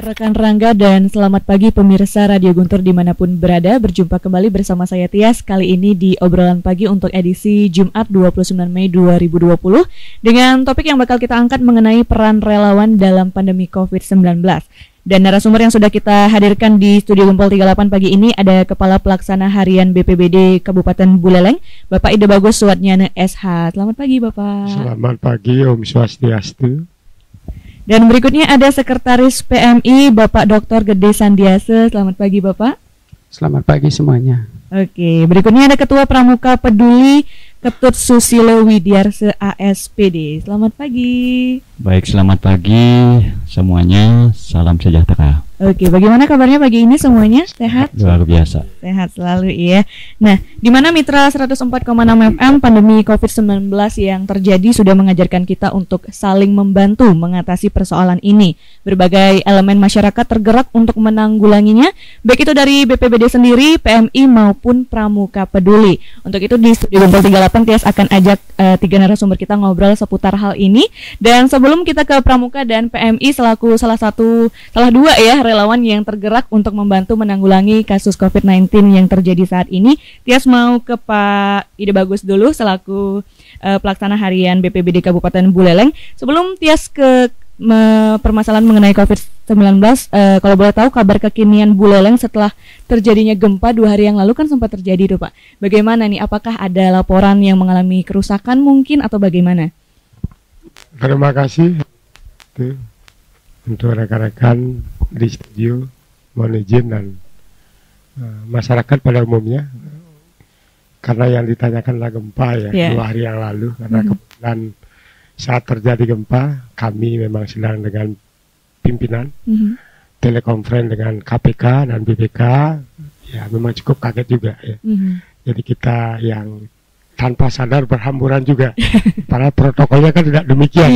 rekan Rangga dan selamat pagi pemirsa Radio Guntur dimanapun berada. Berjumpa kembali bersama saya Tias kali ini di obrolan pagi untuk edisi Jumat 29 Mei 2020 dengan topik yang bakal kita angkat mengenai peran relawan dalam pandemi COVID-19. Dan narasumber yang sudah kita hadirkan di Studio Gempol 38 pagi ini ada Kepala Pelaksana Harian BPBD Kabupaten Buleleng, Bapak Ide Bagus Suwatnyana SH. Selamat pagi Bapak. Selamat pagi, Om Swastiastu. Dan berikutnya ada Sekretaris PMI Bapak Dr. Gede Sandiase. Selamat pagi Bapak. Selamat pagi semuanya. Oke, berikutnya ada Ketua Pramuka Peduli Ketut Susilo Widiarse ASPD. Selamat pagi. Baik, selamat pagi semuanya. Salam sejahtera. Oke, bagaimana kabarnya pagi ini semuanya? Sehat? Luar biasa. Sehat selalu ya. Nah, di mana Mitra 104,6 FM pandemi COVID-19 yang terjadi sudah mengajarkan kita untuk saling membantu mengatasi persoalan ini. Berbagai elemen masyarakat tergerak untuk menanggulanginya, baik itu dari BPBD sendiri, PMI maupun Pramuka Peduli. Untuk itu di Studio Gempol 38 Tias akan ajak tiga narasumber kita ngobrol seputar hal ini. Dan sebelum kita ke Pramuka dan PMI selaku salah dua ya relawan yang tergerak untuk membantu menanggulangi kasus COVID-19 yang terjadi saat ini, Tias mau ke Pak Ide Bagus dulu selaku pelaksana harian BPBD Kabupaten Buleleng. Sebelum Tias ke permasalahan mengenai COVID-19, kalau boleh tahu kabar kekinian Buleleng setelah terjadinya gempa 2 hari yang lalu kan sempat terjadi tuh Pak. Bagaimana nih? Apakah ada laporan yang mengalami kerusakan mungkin atau bagaimana? Terima kasih untuk rekan-rekan di studio, mohon izin dan masyarakat pada umumnya, karena yang ditanyakanlah gempa ya 2 hari yang lalu, karena kebetulan saat terjadi gempa kami memang sedang dengan pimpinan telekonferensi dengan KPK dan BPK, ya memang cukup kaget juga ya. Jadi kita yang tanpa sadar berhamburan juga. Padahal protokolnya kan tidak demikian.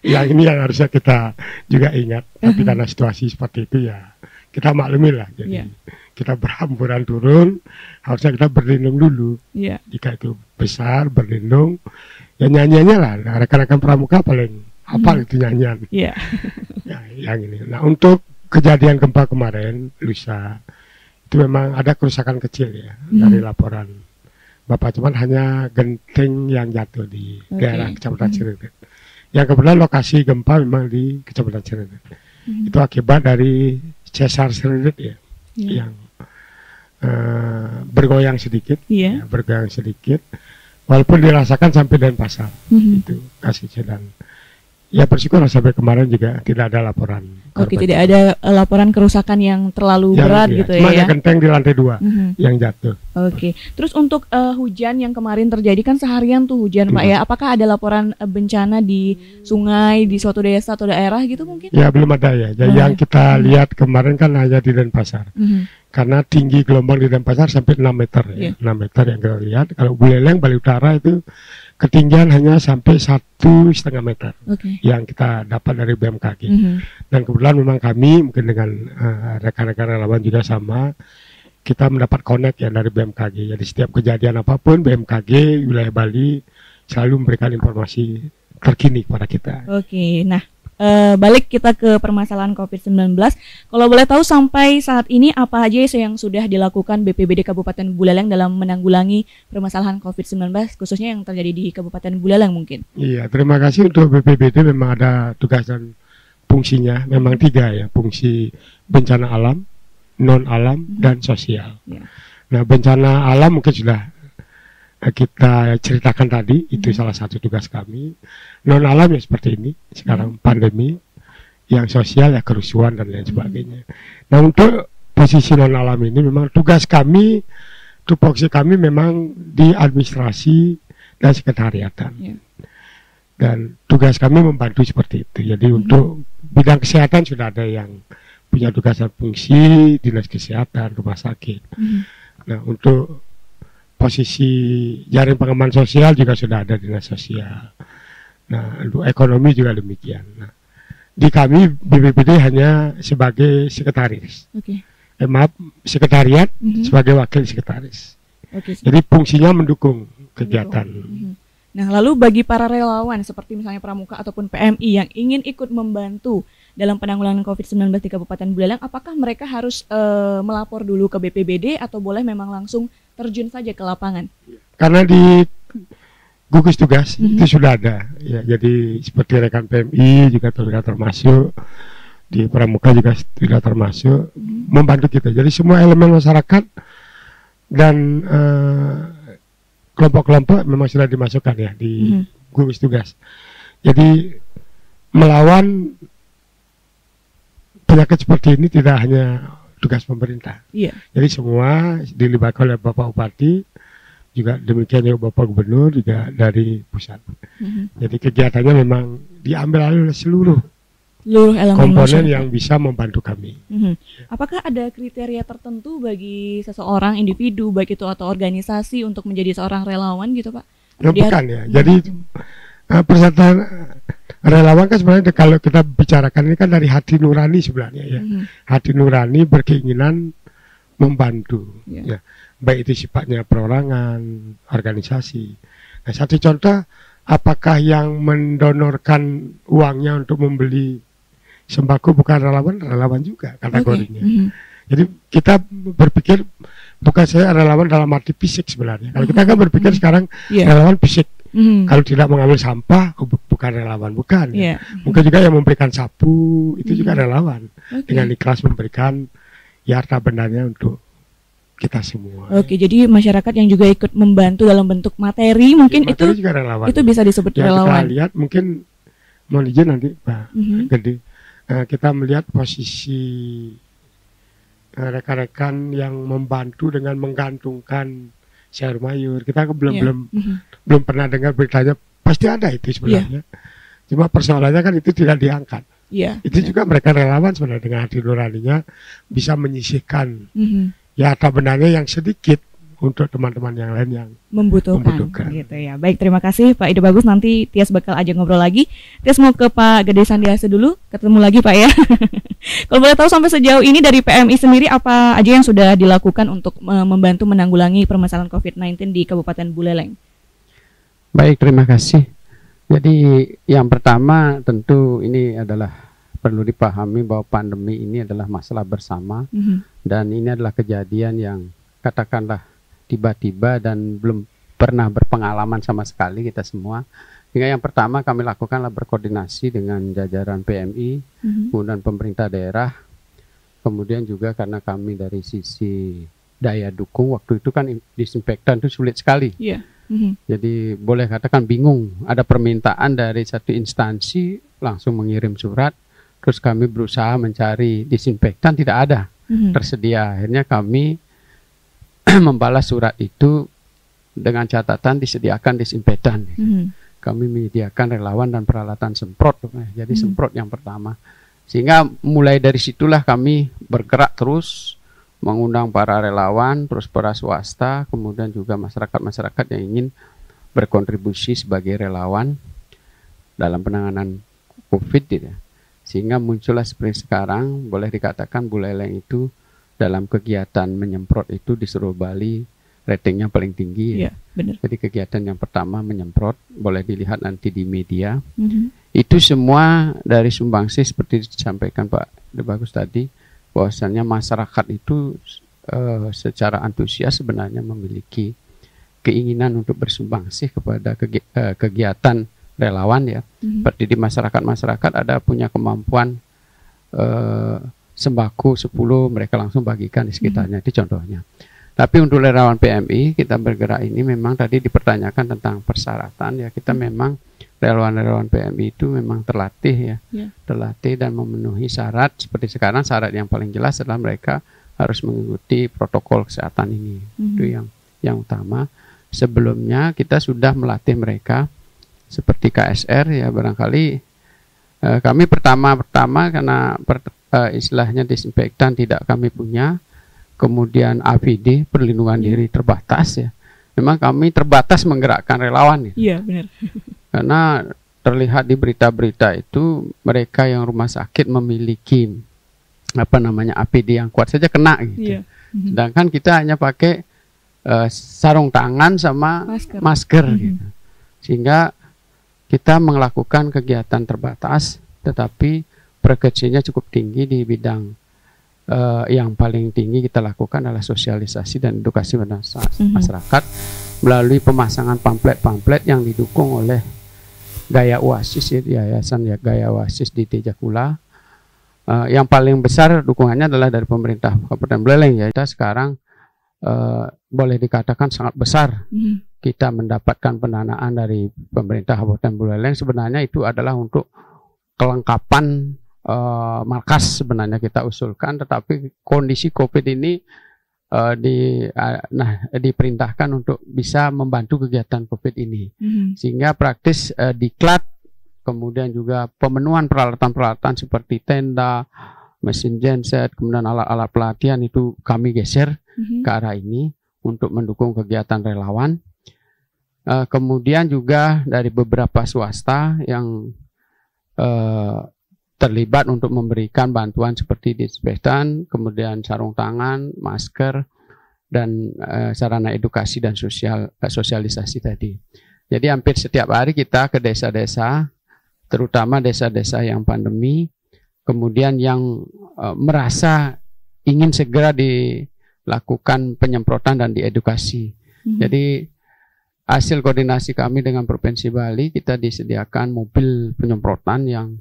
Yang ini yang harusnya kita juga ingat. Tapi karena situasi seperti itu ya kita maklumi lah. Jadi kita berhamburan turun, harusnya kita berlindung dulu. Jika itu besar, berlindung. Ya nyanyiannya lah. Nah, rekan-rekan pramuka paling hafal itu nyanyian. Ya, yang ini. Nah, untuk kejadian gempa kemarin, lusa, itu memang ada kerusakan kecil ya dari laporan Bapak, cuman hanya genting yang jatuh di daerah Kecamatan Ciredeg. Yang kebetulan lokasi gempa memang di Kecamatan Ciredeg. Itu akibat dari sesar Ciredeg ya, yang bergoyang sedikit, bergoyang sedikit. Walaupun dirasakan sampai Denpasar, itu kasihnya, dan ya bersyukur sampai kemarin juga tidak ada laporan. Oke, tidak ada laporan kerusakan yang terlalu berat gitu ya. Cuma ada genteng di lantai 2 yang jatuh. Oke, terus untuk hujan yang kemarin terjadi kan seharian tuh hujan Pak ya. Apakah ada laporan bencana di sungai di suatu desa atau daerah gitu mungkin? Ya belum ada ya. Jadi yang kita lihat kemarin kan hanya di Denpasar. Karena tinggi gelombang di Denpasar sampai 6 meter ya. 6 meter yang kita lihat. Kalau Buleleng, Bali Utara itu ketinggian hanya sampai 1,5 meter yang kita dapat dari BMKG. Dan kebetulan memang kami mungkin dengan rekan-rekan relawan juga sama, kita mendapat connect ya dari BMKG. Jadi setiap kejadian apapun BMKG wilayah Bali selalu memberikan informasi terkini kepada kita. Nah, balik kita ke permasalahan COVID-19. Kalau boleh tahu sampai saat ini apa aja yang sudah dilakukan BPBD Kabupaten Buleleng dalam menanggulangi permasalahan COVID-19 khususnya yang terjadi di Kabupaten Buleleng mungkin? Iya, terima kasih. Untuk BPBD memang ada tugas dan fungsinya memang 3 ya, fungsi bencana alam, non alam dan sosial. Nah, bencana alam mungkin sudah kita ceritakan tadi, itu salah satu tugas kami. Non alam ya seperti ini sekarang pandemi, yang sosial ya kerusuhan dan lain sebagainya. Nah, untuk posisi non alam ini memang tugas kami, tupoksi kami memang di administrasi dan sekretariatan. Dan tugas kami membantu seperti itu. Jadi untuk bidang kesehatan sudah ada yang punya tugas dan fungsi, dinas kesehatan, rumah sakit. Nah, untuk posisi jaring pengaman sosial juga sudah ada dinas sosial. Nah, untuk ekonomi juga demikian. Nah, di kami BPBD hanya sebagai sekretaris. Sekretariat sebagai wakil sekretaris. Jadi fungsinya mendukung kegiatan. Nah, lalu bagi para relawan seperti misalnya Pramuka ataupun PMI yang ingin ikut membantu dalam penanggulangan COVID-19 di Kabupaten Buleleng, apakah mereka harus melapor dulu ke BPBD atau boleh memang langsung terjun saja ke lapangan? Karena di gugus tugas itu sudah ada, ya. Jadi seperti rekan PMI juga sudah termasuk, di Pramuka juga sudah termasuk, membantu kita. Jadi semua elemen masyarakat dan kelompok-kelompok memang sudah dimasukkan ya di gugus tugas. Jadi melawan penyakit seperti ini tidak hanya tugas pemerintah. Jadi semua dilibatkan oleh Bapak Bupati, juga demikian juga Bapak Gubernur, juga dari pusat. Jadi kegiatannya memang diambil oleh seluruh elemen komponen yang bisa membantu kami. Apakah ada kriteria tertentu bagi seseorang individu, baik itu atau organisasi, untuk menjadi seorang relawan gitu Pak? Bukan ya. Jadi persyaratan relawan kan sebenarnya kalau kita bicarakan ini kan dari hati nurani sebenarnya ya. Hati nurani berkeinginan membantu. Ya. Baik itu sifatnya perorangan, organisasi. Nah, satu contoh, apakah yang mendonorkan uangnya untuk membeli sembako bukan relawan? Relawan juga kategorinya. Jadi kita berpikir bukan saya relawan dalam arti fisik sebenarnya. Kalau kita kan berpikir sekarang relawan fisik. Kalau tidak mengambil sampah bukan relawan, bukan. Mungkin juga yang memberikan sapu itu juga relawan. Dengan ikhlas memberikan ya harta bendanya untuk kita semua. Jadi masyarakat yang juga ikut membantu dalam bentuk materi mungkin materi itu juga relawan. Itu bisa disebut relawan. Kita lihat mungkin mau izin nanti Pak Gede, kita melihat posisi rekan-rekan yang membantu dengan menggantungkan sayur mayur. Kita belum pernah dengar beritanya. Pasti ada itu sebenarnya. Cuma persoalannya kan itu tidak diangkat. Itu juga mereka relawan sebenarnya dengan hati nuraninya bisa menyisihkan ya harta bendanya yang sedikit untuk teman-teman yang lain yang membutuhkan. Gitu ya. Baik, terima kasih Pak Ide Bagus. Nanti Tias bakal ajak ngobrol lagi. Tias mau ke Pak Gede Sandiasa dulu. Ketemu lagi Pak ya. Kalau boleh tahu sampai sejauh ini dari PMI sendiri apa aja yang sudah dilakukan untuk membantu menanggulangi permasalahan COVID-19 di Kabupaten Buleleng? Baik, terima kasih. Jadi yang pertama tentu ini adalah perlu dipahami bahwa pandemi ini adalah masalah bersama dan ini adalah kejadian yang katakanlah tiba-tiba dan belum pernah berpengalaman sama sekali kita semua. Sehingga yang pertama kami lakukanlah berkoordinasi dengan jajaran PMI, kemudian pemerintah daerah, kemudian juga karena kami dari sisi daya dukung waktu itu kan disinfektan itu sulit sekali. Jadi boleh katakan bingung, ada permintaan dari satu instansi langsung mengirim surat. Terus kami berusaha mencari disinfektan, tidak ada tersedia. Akhirnya kami membalas surat itu dengan catatan disediakan disinfektan. Kami menyediakan relawan dan peralatan semprot. Jadi semprot yang pertama. Sehingga mulai dari situlah kami bergerak terus mengundang para relawan, terus para swasta, kemudian juga masyarakat-masyarakat yang ingin berkontribusi sebagai relawan dalam penanganan COVID gitu. Sehingga muncullah seperti sekarang, boleh dikatakan Buleleng itu dalam kegiatan menyemprot itu di seluruh Bali ratingnya paling tinggi. Benar. Jadi kegiatan yang pertama menyemprot, boleh dilihat nanti di media. Itu semua dari sumbangsih seperti disampaikan Pak De Bagus tadi, bahwasannya masyarakat itu secara antusias sebenarnya memiliki keinginan untuk bersumbangsi kepada kegiatan relawan ya. Seperti di masyarakat ada punya kemampuan sembako 10 mereka langsung bagikan di sekitarnya, itu contohnya. Tapi untuk relawan PMI kita bergerak ini memang tadi dipertanyakan tentang persyaratan ya, kita memang relawan-relawan PMI itu memang terlatih ya, terlatih dan memenuhi syarat. Seperti sekarang syarat yang paling jelas adalah mereka harus mengikuti protokol kesehatan ini. Itu yang utama. Sebelumnya kita sudah melatih mereka seperti KSR ya, barangkali kami pertama karena istilahnya disinfektan tidak kami punya, kemudian APD perlindungan diri terbatas ya. Memang kami terbatas menggerakkan relawan ya. Iya benar. Karena terlihat di berita-berita itu mereka yang rumah sakit memiliki APD yang kuat saja kena gitu. Sedangkan kita hanya pakai sarung tangan sama masker gitu. Sehingga kita melakukan kegiatan terbatas, tetapi frekuensinya cukup tinggi di bidang yang paling tinggi kita lakukan adalah sosialisasi dan edukasi masyarakat melalui pemasangan pamflet-pamflet yang didukung oleh Gaya Oasis, Yayasan Gaya Oasis di Tejakula. Yang paling besar dukungannya adalah dari pemerintah Kabupaten Buleleng. Ya, kita sekarang boleh dikatakan sangat besar kita mendapatkan pendanaan dari pemerintah Kabupaten Buleleng. Sebenarnya itu adalah untuk kelengkapan markas sebenarnya kita usulkan, tetapi kondisi COVID ini diperintahkan untuk bisa membantu kegiatan COVID ini, sehingga praktis diklat, kemudian juga pemenuhan peralatan-peralatan seperti tenda, mesin genset, kemudian alat-alat pelatihan itu kami geser ke arah ini untuk mendukung kegiatan relawan. Kemudian juga dari beberapa swasta yang terlibat untuk memberikan bantuan seperti disinfektan, kemudian sarung tangan, masker, dan sarana edukasi dan sosialisasi tadi. Jadi hampir setiap hari kita ke desa-desa, terutama desa-desa yang pandemi, kemudian yang merasa ingin segera dilakukan penyemprotan dan diedukasi. Jadi hasil koordinasi kami dengan Provinsi Bali, kita disediakan mobil penyemprotan yang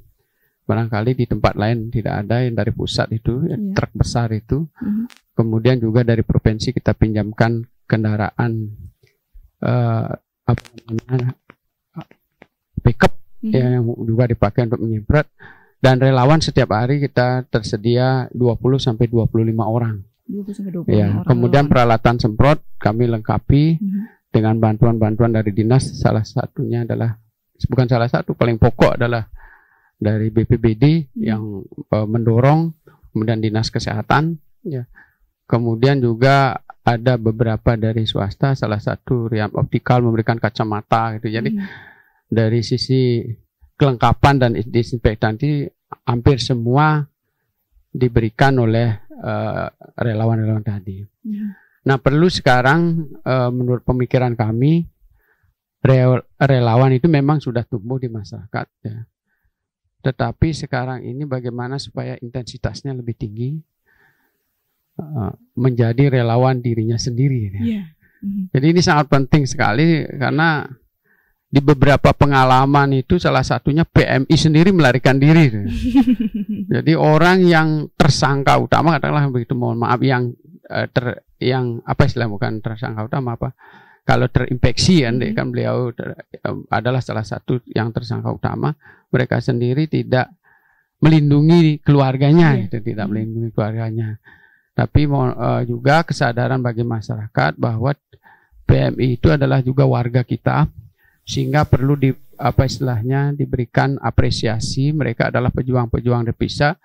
barangkali di tempat lain tidak ada, yang dari pusat itu, truk besar itu. Kemudian juga dari provinsi kita pinjamkan kendaraan pickup yang juga dipakai untuk menyemprot. Dan relawan setiap hari kita tersedia 20 sampai 25 orang. 20 sampai 25 ya, orang. Kemudian peralatan semprot kami lengkapi dengan bantuan-bantuan dari dinas. Salah satunya adalah, bukan salah satu, paling pokok adalah dari BPBD yang mendorong, kemudian dinas kesehatan, ya. Kemudian juga ada beberapa dari swasta, salah satu Riam Optikal memberikan kacamata gitu. Jadi dari sisi kelengkapan dan disinfektan itu hampir semua diberikan oleh relawan-relawan tadi. Nah, perlu sekarang menurut pemikiran kami, relawan itu memang sudah tumbuh di masyarakat, ya. Tetapi sekarang ini bagaimana supaya intensitasnya lebih tinggi, menjadi relawan dirinya sendiri. Ya. Jadi ini sangat penting sekali, karena di beberapa pengalaman itu salah satunya PMI sendiri melarikan diri. Jadi orang yang tersangka utama, katakanlah begitu, mohon maaf, yang apa istilah, bukan tersangka utama, apa, kalau terinfeksi kan beliau adalah salah satu yang tersangka utama, mereka sendiri tidak melindungi keluarganya, tidak melindungi keluarganya. Tapi juga kesadaran bagi masyarakat bahwa PMI itu adalah juga warga kita, sehingga perlu diberikan apresiasi. Mereka adalah pejuang-pejuang devisa,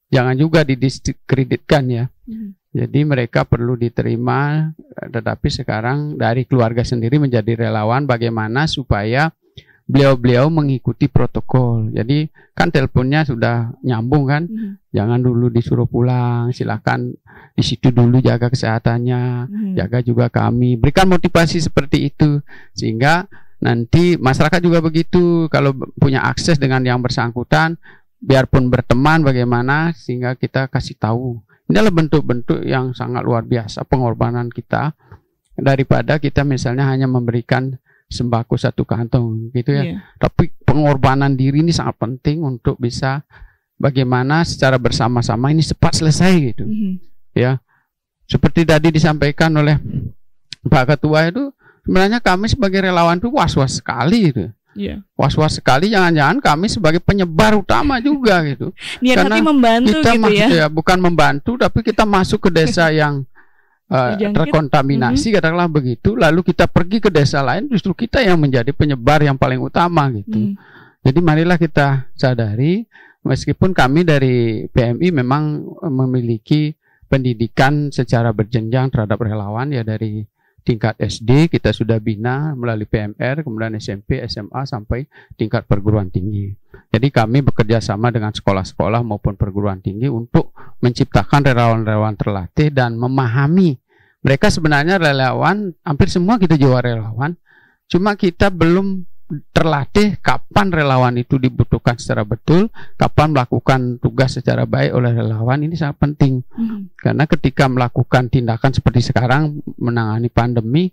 jangan juga didiskreditkan, ya. Jadi mereka perlu diterima, tetapi sekarang dari keluarga sendiri menjadi relawan bagaimana supaya beliau-beliau mengikuti protokol. Jadi kan teleponnya sudah nyambung kan, jangan dulu disuruh pulang, silakan di situ dulu jaga kesehatannya, jaga juga kami, berikan motivasi seperti itu, sehingga nanti masyarakat juga begitu, kalau punya akses dengan yang bersangkutan, biarpun berteman bagaimana, sehingga kita kasih tahu. Ini adalah bentuk-bentuk yang sangat luar biasa pengorbanan kita, daripada kita misalnya hanya memberikan sembako satu kantong gitu, ya. Tapi pengorbanan diri ini sangat penting untuk bisa bagaimana secara bersama-sama ini cepat selesai gitu. Ya. Seperti tadi disampaikan oleh Pak Ketua itu, sebenarnya kami sebagai relawan itu was-was sekali gitu. Was-was sekali, jangan-jangan kami sebagai penyebar utama juga gitu. Niat hati membantu kita gitu, ya. Bukan membantu, tapi kita masuk ke desa yang terkontaminasi, katakanlah begitu, lalu kita pergi ke desa lain, justru kita yang menjadi penyebar yang paling utama gitu. Jadi marilah kita sadari, meskipun kami dari PMI memang memiliki pendidikan secara berjenjang terhadap relawan, ya, dari tingkat SD kita sudah bina melalui PMR, kemudian SMP, SMA, sampai tingkat perguruan tinggi. Jadi kami bekerja sama dengan sekolah-sekolah maupun perguruan tinggi untuk menciptakan relawan-relawan terlatih dan memahami. Mereka sebenarnya relawan, hampir semua kita juga relawan, cuma kita belum terlatih kapan relawan itu dibutuhkan secara betul, kapan melakukan tugas secara baik oleh relawan, ini sangat penting. Karena ketika melakukan tindakan seperti sekarang menangani pandemi,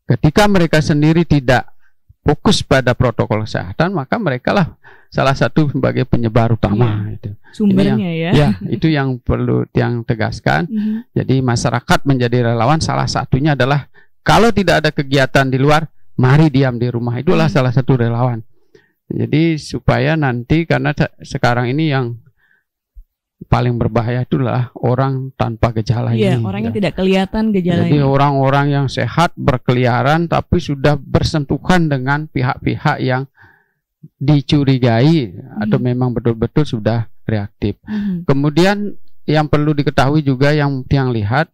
ketika mereka sendiri tidak fokus pada protokol kesehatan, maka mereka lah salah satu sebagai penyebar utama. Itu sumbernya ya. Itu yang perlu yang tegaskan. Jadi masyarakat menjadi relawan salah satunya adalah kalau tidak ada kegiatan di luar, mari diam di rumah. Itulah salah satu relawan. Jadi supaya nanti, karena sekarang ini yang paling berbahaya itulah orang tanpa gejala ini. Orang yang tidak kelihatan gejalanya. Jadi orang-orang yang sehat berkeliaran tapi sudah bersentuhan dengan pihak-pihak yang dicurigai atau memang betul-betul sudah reaktif. Kemudian yang perlu diketahui juga yang lihat,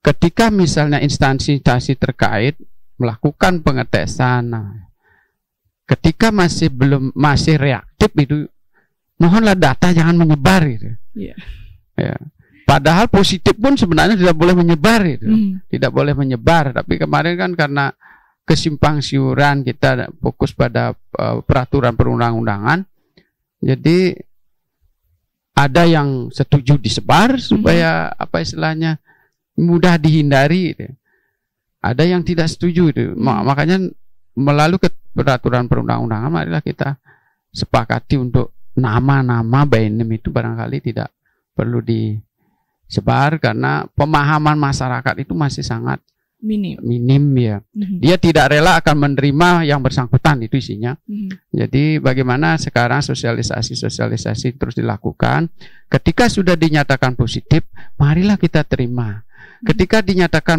ketika misalnya instansi-instansi terkait melakukan pengetesan, ketika masih reaktif itu, mohonlah data jangan menyebar gitu. Ya. Padahal positif pun sebenarnya tidak boleh menyebar itu. Tidak boleh menyebar, tapi kemarin kan karena kesimpang siuran kita fokus pada peraturan perundang-undangan, jadi ada yang setuju disebar supaya apa istilahnya mudah dihindari gitu. Ada yang tidak setuju itu. Makanya melalui peraturan perundang-undangan, marilah kita sepakati untuk nama-nama BNM itu barangkali tidak perlu disebar karena pemahaman masyarakat itu masih sangat minim ya. Dia tidak rela akan menerima yang bersangkutan, itu isinya. Jadi bagaimana sekarang sosialisasi terus dilakukan. Ketika sudah dinyatakan positif, marilah kita terima. Ketika dinyatakan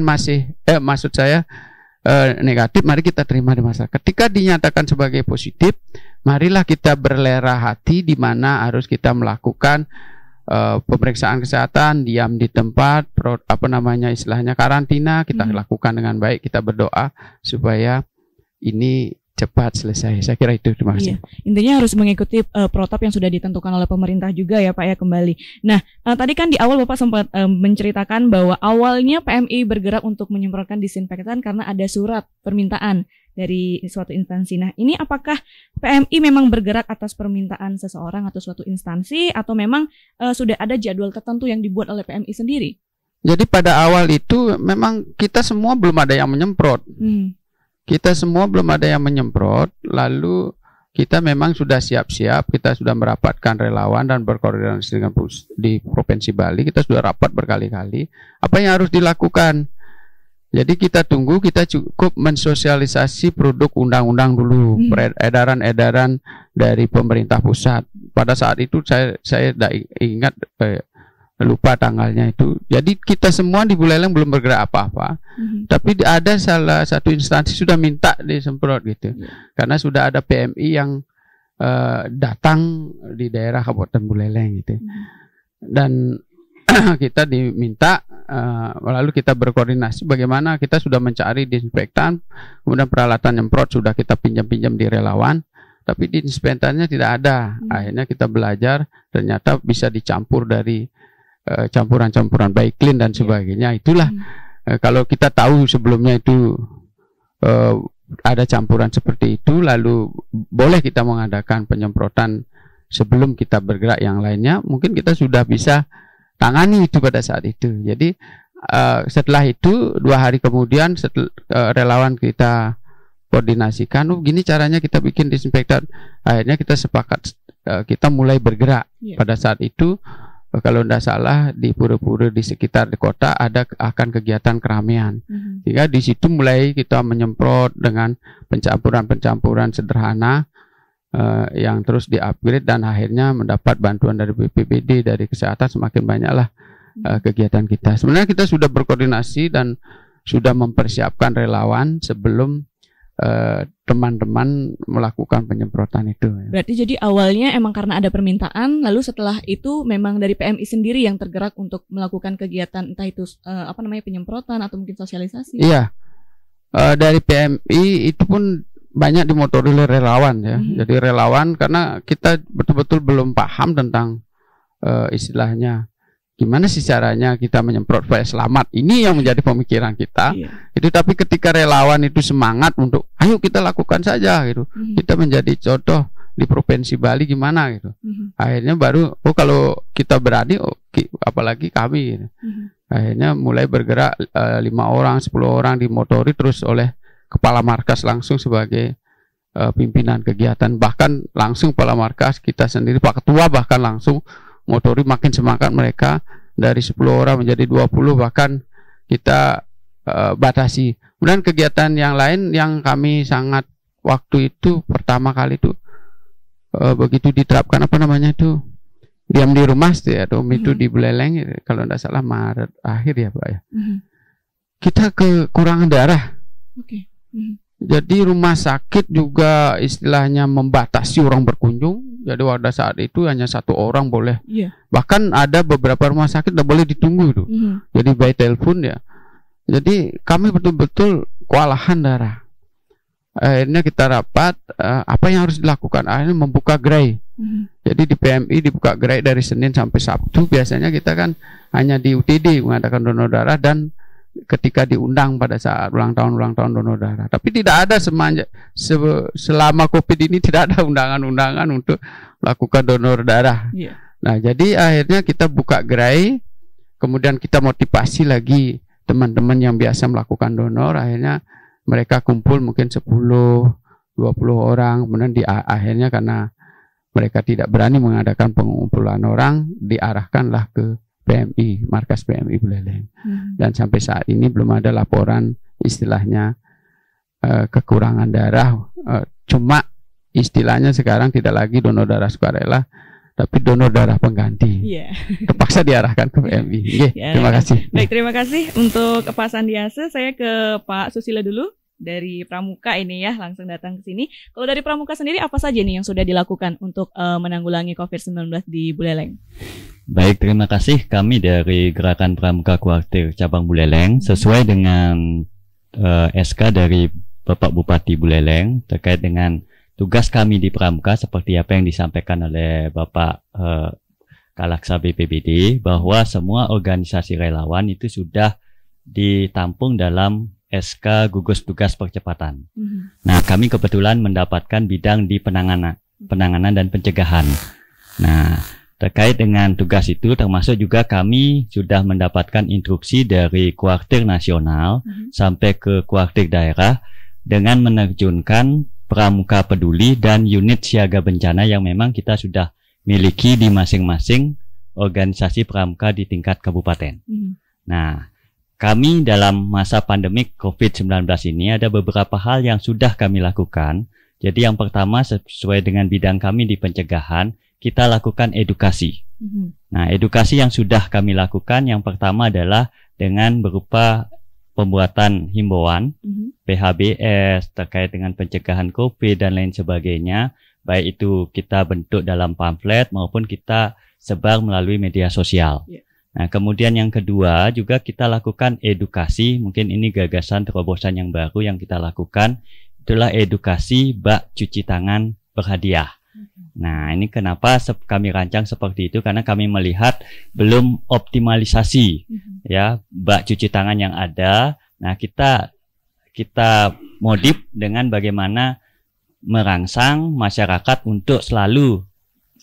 negatif, mari kita terima di masyarakat. Ketika dinyatakan sebagai positif, marilah kita berlera hati di mana harus kita melakukan pemeriksaan kesehatan, diam di tempat, istilahnya karantina, kita lakukan dengan baik, kita berdoa supaya ini cepat selesai. Saya kira itu, terima kasih. Intinya harus mengikuti protap yang sudah ditentukan oleh pemerintah juga ya Pak ya, kembali. Nah, tadi kan di awal Bapak sempat menceritakan bahwa awalnya PMI bergerak untuk menyemprotkan disinfektan karena ada surat permintaan dari suatu instansi. Nah, ini apakah PMI memang bergerak atas permintaan seseorang atau suatu instansi, atau memang sudah ada jadwal tertentu yang dibuat oleh PMI sendiri? Jadi pada awal itu memang kita semua belum ada yang menyemprot. Kita semua belum ada yang menyemprot, lalu kita memang sudah siap-siap, kita sudah merapatkan relawan dan berkoordinasi dengan di Provinsi Bali, kita sudah rapat berkali-kali. Apa yang harus dilakukan? Jadi kita tunggu, kita cukup mensosialisasi produk undang-undang dulu, edaran-edaran dari pemerintah pusat. Pada saat itu saya tidak ingat, lupa tanggalnya itu. Jadi kita semua di Buleleng belum bergerak apa-apa, tapi ada salah satu instansi sudah minta disemprot gitu, karena sudah ada PMI yang datang di daerah Kabupaten Buleleng gitu, dan kita diminta, lalu kita berkoordinasi bagaimana kita sudah mencari disinfektan, kemudian peralatan nyemprot sudah kita pinjam-pinjam di relawan, tapi disinfektannya tidak ada. Akhirnya kita belajar, ternyata bisa dicampur dari campuran-campuran baik clean dan sebagainya. Itulah kalau kita tahu sebelumnya itu ada campuran seperti itu, lalu boleh kita mengadakan penyemprotan sebelum kita bergerak yang lainnya, mungkin kita sudah bisa tangani itu pada saat itu. Jadi setelah itu 2 hari kemudian relawan kita koordinasikan, gini caranya kita bikin disinfektan. Akhirnya kita sepakat, kita mulai bergerak. Pada saat itu kalau tidak salah di pura-pura di sekitar di kota akan kegiatan keramaian. Sehingga di situ mulai kita menyemprot dengan pencampuran sederhana yang terus di-upgrade, dan akhirnya mendapat bantuan dari BPBD, dari kesehatan, semakin banyaklah kegiatan kita. Sebenarnya kita sudah berkoordinasi dan sudah mempersiapkan relawan sebelum teman-teman melakukan penyemprotan itu. Berarti jadi awalnya emang karena ada permintaan, lalu setelah itu memang dari PMI sendiri yang tergerak untuk melakukan kegiatan, entah itu penyemprotan atau mungkin sosialisasi. Iya, dari PMI itu pun banyak dimotori oleh relawan ya. Jadi relawan, karena kita betul-betul belum paham tentang istilahnya gimana sih caranya kita menyemprot supaya selamat? Ini yang menjadi pemikiran kita. Itu tapi ketika relawan itu semangat untuk ayo kita lakukan saja gitu. Kita menjadi contoh di Provinsi Bali gimana gitu. Akhirnya baru kalau kita berani apalagi kami gitu. Akhirnya mulai bergerak 5 orang, 10 orang dimotori terus oleh kepala markas langsung sebagai pimpinan kegiatan, bahkan langsung kepala markas kita sendiri Pak Ketua bahkan langsung motori, makin semangat mereka dari 10 orang menjadi 20, bahkan kita batasi. Kemudian kegiatan yang lain yang kami sangat waktu itu pertama kali itu begitu diterapkan apa namanya itu diam di rumah ya, itu di Buleleng kalau tidak salah Maret akhir ya Pak ya. Kita kekurangan darah. Jadi rumah sakit juga istilahnya membatasi orang berkunjung. Jadi pada saat itu hanya 1 orang boleh. Bahkan ada beberapa rumah sakit tidak boleh ditunggu itu. Jadi by telepon ya. Jadi kami betul-betul kewalahan darah. Akhirnya kita rapat apa yang harus dilakukan. Akhirnya membuka gerai. Jadi di PMI dibuka gerai dari Senin sampai Sabtu. Biasanya kita kan hanya di UTD mengadakan donor darah dan ketika diundang pada saat ulang tahun donor darah. Tapi tidak ada selama COVID ini tidak ada undangan-undangan untuk melakukan donor darah. Nah, jadi akhirnya kita buka gerai, kemudian kita motivasi lagi teman-teman yang biasa melakukan donor. Akhirnya mereka kumpul mungkin 10-20 orang. Kemudian akhirnya karena mereka tidak berani mengadakan pengumpulan orang, diarahkanlah ke PMI, markas PMI Buleleng. Dan sampai saat ini belum ada laporan istilahnya kekurangan darah. Cuma istilahnya sekarang tidak lagi donor darah sukarela, tapi donor darah pengganti. Terpaksa diarahkan ke PMI. Terima kasih. Baik, terima kasih untuk Pak Sandiase. Saya ke Pak Susilo dulu dari Pramuka ini ya, langsung datang ke sini. Kalau dari Pramuka sendiri apa saja nih yang sudah dilakukan untuk menanggulangi COVID-19 di Buleleng? Baik, terima kasih. Kami dari Gerakan Pramuka Kuartir Cabang Buleleng sesuai dengan SK dari Bapak Bupati Buleleng terkait dengan tugas kami di Pramuka seperti apa yang disampaikan oleh Bapak Kalaksa BPBD, bahwa semua organisasi relawan itu sudah ditampung dalam SK gugus tugas percepatan. Nah, kami kebetulan mendapatkan bidang di penanganan dan pencegahan. Nah, terkait dengan tugas itu termasuk juga kami sudah mendapatkan instruksi dari kuartir nasional sampai ke kuartir daerah dengan menerjunkan pramuka peduli dan unit siaga bencana yang memang kita sudah miliki di masing-masing organisasi pramuka di tingkat kabupaten. Nah, kami dalam masa pandemik COVID-19 ini ada beberapa hal yang sudah kami lakukan. Jadi yang pertama sesuai dengan bidang kami di pencegahan, kita lakukan edukasi. Nah, edukasi yang sudah kami lakukan yang pertama adalah dengan berupa pembuatan himbauan PHBS terkait dengan pencegahan COVID dan lain sebagainya. Baik itu kita bentuk dalam pamflet maupun kita sebar melalui media sosial. Nah, kemudian yang kedua juga kita lakukan edukasi. Mungkin ini gagasan terobosan yang baru yang kita lakukan. Itulah edukasi bak cuci tangan berhadiah. Nah, ini kenapa kami rancang seperti itu, karena kami melihat belum optimalisasi ya bak cuci tangan yang ada. Nah, kita modif dengan bagaimana merangsang masyarakat untuk selalu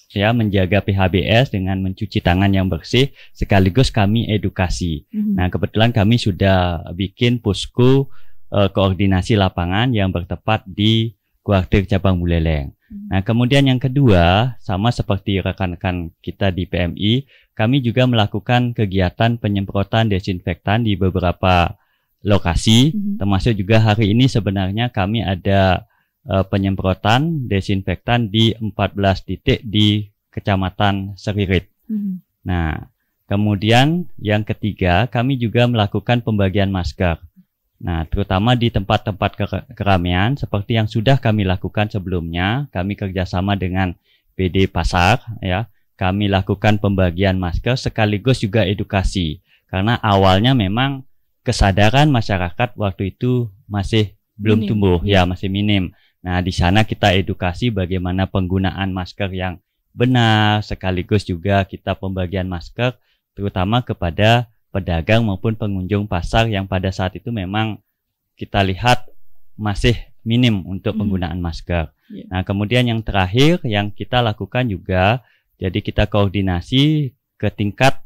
ya menjaga PHBS dengan mencuci tangan yang bersih, sekaligus kami edukasi. Nah, kebetulan kami sudah bikin posko koordinasi lapangan yang bertempat di kuartir cabang Buleleng. Nah, kemudian yang kedua, sama seperti rekan-rekan kita di PMI, kami juga melakukan kegiatan penyemprotan desinfektan di beberapa lokasi, termasuk juga hari ini sebenarnya kami ada penyemprotan desinfektan di 14 titik di Kecamatan Seririt. Nah, kemudian yang ketiga, kami juga melakukan pembagian masker. Nah, terutama di tempat-tempat keramaian seperti yang sudah kami lakukan sebelumnya, kami kerjasama dengan PD Pasar, ya, kami lakukan pembagian masker sekaligus juga edukasi. Karena awalnya memang kesadaran masyarakat waktu itu masih belum tumbuh, ya masih minim. Nah, di sana kita edukasi bagaimana penggunaan masker yang benar, sekaligus juga kita pembagian masker terutama kepada pedagang maupun pengunjung pasar yang pada saat itu memang kita lihat masih minim untuk penggunaan masker. Nah, kemudian yang terakhir yang kita lakukan juga, jadi kita koordinasi ke tingkat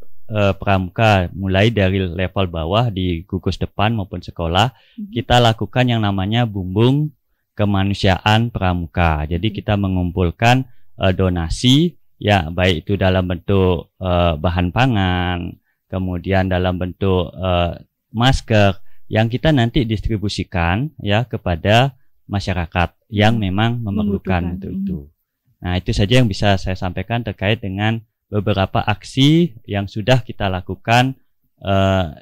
pramuka, mulai dari level bawah di gugus depan maupun sekolah, kita lakukan yang namanya bumbung kemanusiaan pramuka. Jadi kita mengumpulkan donasi, ya baik itu dalam bentuk bahan pangan, kemudian dalam bentuk masker yang kita nanti distribusikan ya kepada masyarakat yang memang memerlukan untuk itu. Nah, itu saja yang bisa saya sampaikan terkait dengan beberapa aksi yang sudah kita lakukan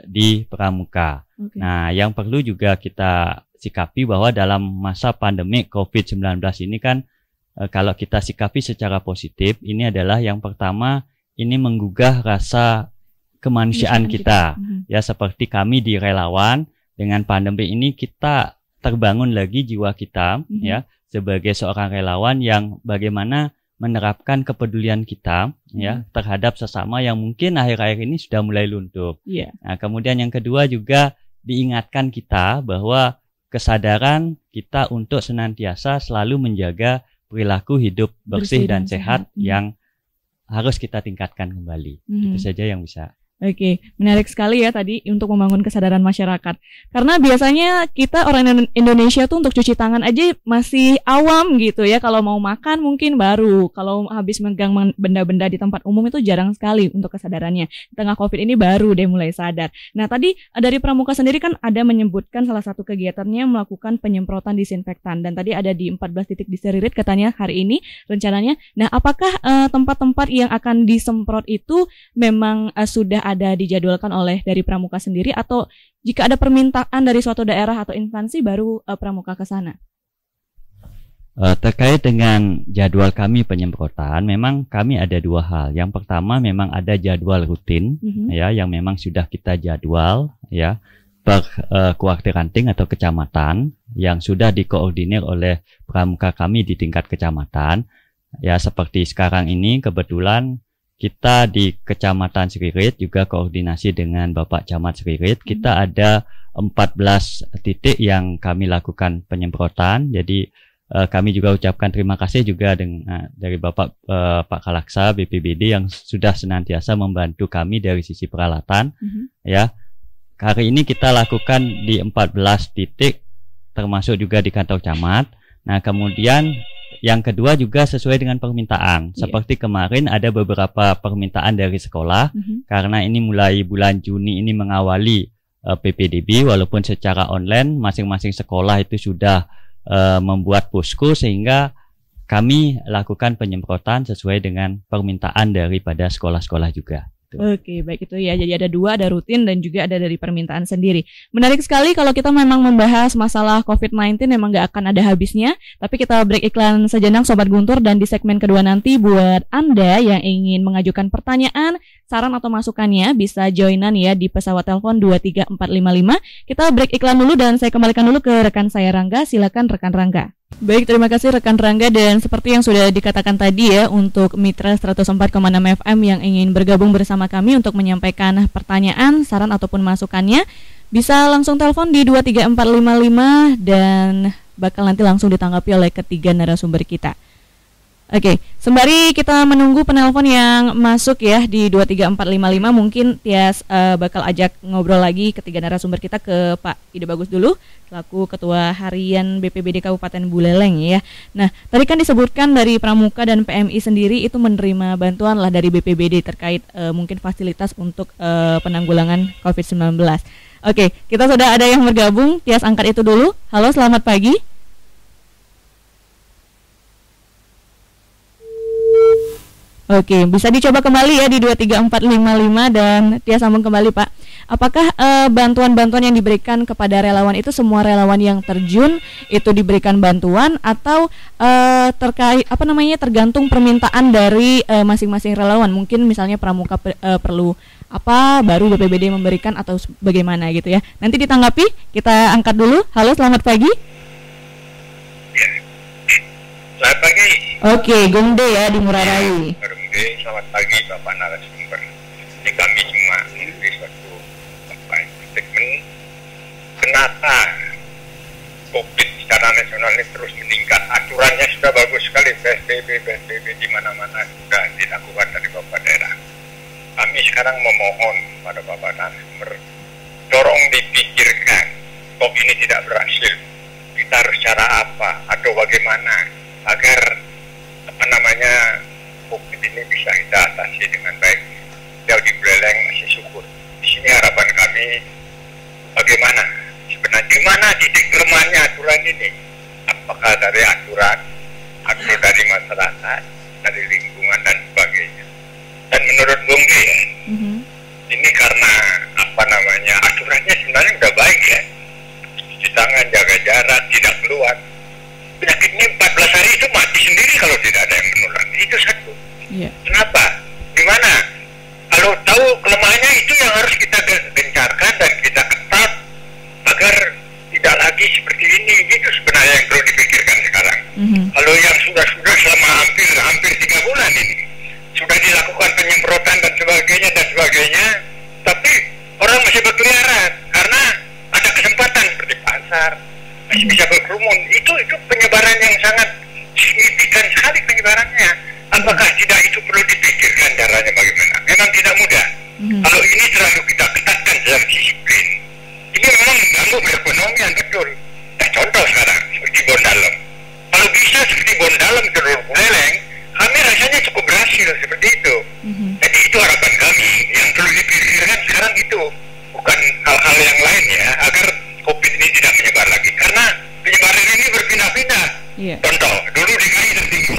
di Pramuka. Nah, yang perlu juga kita sikapi bahwa dalam masa pandemi COVID-19 ini kan kalau kita sikapi secara positif, ini adalah yang pertama, ini menggugah rasa kemanusiaan kita. Ya, seperti kami di relawan, dengan pandemi ini kita terbangun lagi jiwa kita ya sebagai seorang relawan yang bagaimana menerapkan kepedulian kita ya terhadap sesama yang mungkin akhir-akhir ini sudah mulai luntur. Nah, kemudian yang kedua juga diingatkan kita bahwa kesadaran kita untuk senantiasa selalu menjaga perilaku hidup bersih dan sehat yang harus kita tingkatkan kembali. Itu saja yang bisa. Oke, menarik sekali ya tadi untuk membangun kesadaran masyarakat. Karena biasanya kita orang Indonesia tuh untuk cuci tangan aja masih awam gitu ya. Kalau mau makan mungkin baru. Kalau habis megang benda-benda di tempat umum itu jarang sekali untuk kesadarannya. Di tengah COVID ini baru deh mulai sadar. Nah, tadi dari Pramuka sendiri kan ada menyebutkan salah satu kegiatannya melakukan penyemprotan disinfektan. Dan tadi ada di 14 titik di Seririt katanya hari ini rencananya. Nah, apakah tempat-tempat yang akan disemprot itu memang sudah ada dijadwalkan oleh dari Pramuka sendiri, atau jika ada permintaan dari suatu daerah atau instansi baru Pramuka ke sana? Terkait dengan jadwal kami penyemprotan, memang kami ada dua hal. Yang pertama memang ada jadwal rutin ya yang memang sudah kita jadwal ya per kuartir ranting atau kecamatan yang sudah dikoordinir oleh Pramuka kami di tingkat kecamatan. Ya, seperti sekarang ini kebetulan kita di Kecamatan Seririt juga koordinasi dengan Bapak Camat Seririt. Kita ada 14 titik yang kami lakukan penyemprotan. Jadi kami juga ucapkan terima kasih juga dari Bapak Pak Kalaksa BPBD yang sudah senantiasa membantu kami dari sisi peralatan. Ya, hari ini kita lakukan di 14 titik, termasuk juga di kantor camat. Nah, kemudian yang kedua juga sesuai dengan permintaan. Seperti kemarin ada beberapa permintaan dari sekolah karena ini mulai bulan Juni ini mengawali PPDB, walaupun secara online masing-masing sekolah itu sudah membuat posko, sehingga kami lakukan penyemprotan sesuai dengan permintaan daripada sekolah-sekolah juga. Oke, baik itu ya. Jadi ada dua, ada rutin dan juga ada dari permintaan sendiri. Menarik sekali kalau kita memang membahas masalah COVID-19, memang nggak akan ada habisnya. Tapi kita break iklan sejenak Sobat Guntur, dan di segmen kedua nanti buat Anda yang ingin mengajukan pertanyaan, saran atau masukannya bisa joinan ya di pesawat telepon 23455. Kita break iklan dulu dan saya kembalikan dulu ke rekan saya Rangga. Silakan rekan Rangga. Baik, terima kasih rekan Rangga, dan seperti yang sudah dikatakan tadi ya, untuk Mitra 104,6 FM yang ingin bergabung bersama kami untuk menyampaikan pertanyaan, saran ataupun masukannya, bisa langsung telepon di 23455 dan bakal nanti langsung ditanggapi oleh ketiga narasumber kita. Oke, sembari kita menunggu penelpon yang masuk ya di 23455, mungkin Tias bakal ajak ngobrol lagi ketiga narasumber kita ke Pak Ide Bagus dulu, selaku Ketua Harian BPBD Kabupaten Buleleng ya. Nah, tadi kan disebutkan dari Pramuka dan PMI sendiri itu menerima bantuan lah dari BPBD terkait mungkin fasilitas untuk penanggulangan COVID-19. Oke, kita sudah ada yang bergabung, Tias angkat itu dulu. Halo, selamat pagi. Oke, bisa dicoba kembali ya di 23455 dan Tias sambung kembali Pak. Apakah bantuan-bantuan yang diberikan kepada relawan itu semua relawan yang terjun itu diberikan bantuan, atau terkait tergantung permintaan dari masing-masing relawan? Mungkin misalnya Pramuka perlu apa baru BPBD memberikan atau bagaimana gitu ya. Nanti ditanggapi, kita angkat dulu. Halo, selamat pagi. Selamat pagi. Oke, Gongde ya di Murah Rai. Selamat pagi Bapak narasumber. Ini kami semua menata COVID secara nasional ini terus meningkat. Aturannya sudah bagus sekali, PSBB di mana-mana sudah dilakukan dari Bapak daerah. Kami sekarang memohon pada Bapak narasumber, dorong dipikirkan, kok ini tidak berhasil, kita harus cara apa atau bagaimana agar COVID ini bisa kita atasi dengan baik. Jauh di Buleleng masih syukur. Di sini harapan kami bagaimana sebenarnya, di mana titik lemahnya aturan ini? Apakah dari aturan atau dari masyarakat, dari lingkungan dan sebagainya? Dan menurut Bung G, ini karena aturannya sebenarnya udah baik ya, cuci tangan, jaga jarak, tidak keluar. Penyakit ini 14 hari itu mati sendiri kalau tidak ada yang menular. Itu satu. Kenapa? Gimana? Kalau tahu kelemahannya, itu yang harus kita gencarkan dan kita ketat agar tidak lagi seperti ini. Itu sebenarnya yang perlu dipikirkan sekarang. Kalau yang sudah selama hampir 3 bulan ini sudah dilakukan penyemprotan dan sebagainya, tapi orang masih berkeliaran karena ada kesempatan seperti pasar, masih bisa berkerumun. Itu penyebaran yang sangat signifikan sekali penyebarannya. Apakah tidak itu perlu dipikirkan caranya bagaimana? Memang tidak mudah. Kalau ini terlalu kita ketatkan dalam disiplin, ini memang mengganggu perekonomian, betul. Contoh sekarang seperti Bondalem. Kalau bisa seperti Bondalem terus Buleleng, kami rasanya cukup berhasil seperti itu. Jadi itu harapan kami. Yang perlu dipikirkan sekarang itu bukan hal-hal yang lain ya, agar COVID ini tidak menyebar lagi. Karena penyebaran ini berpindah-pindah. Contoh, dulu DKI tertinggi.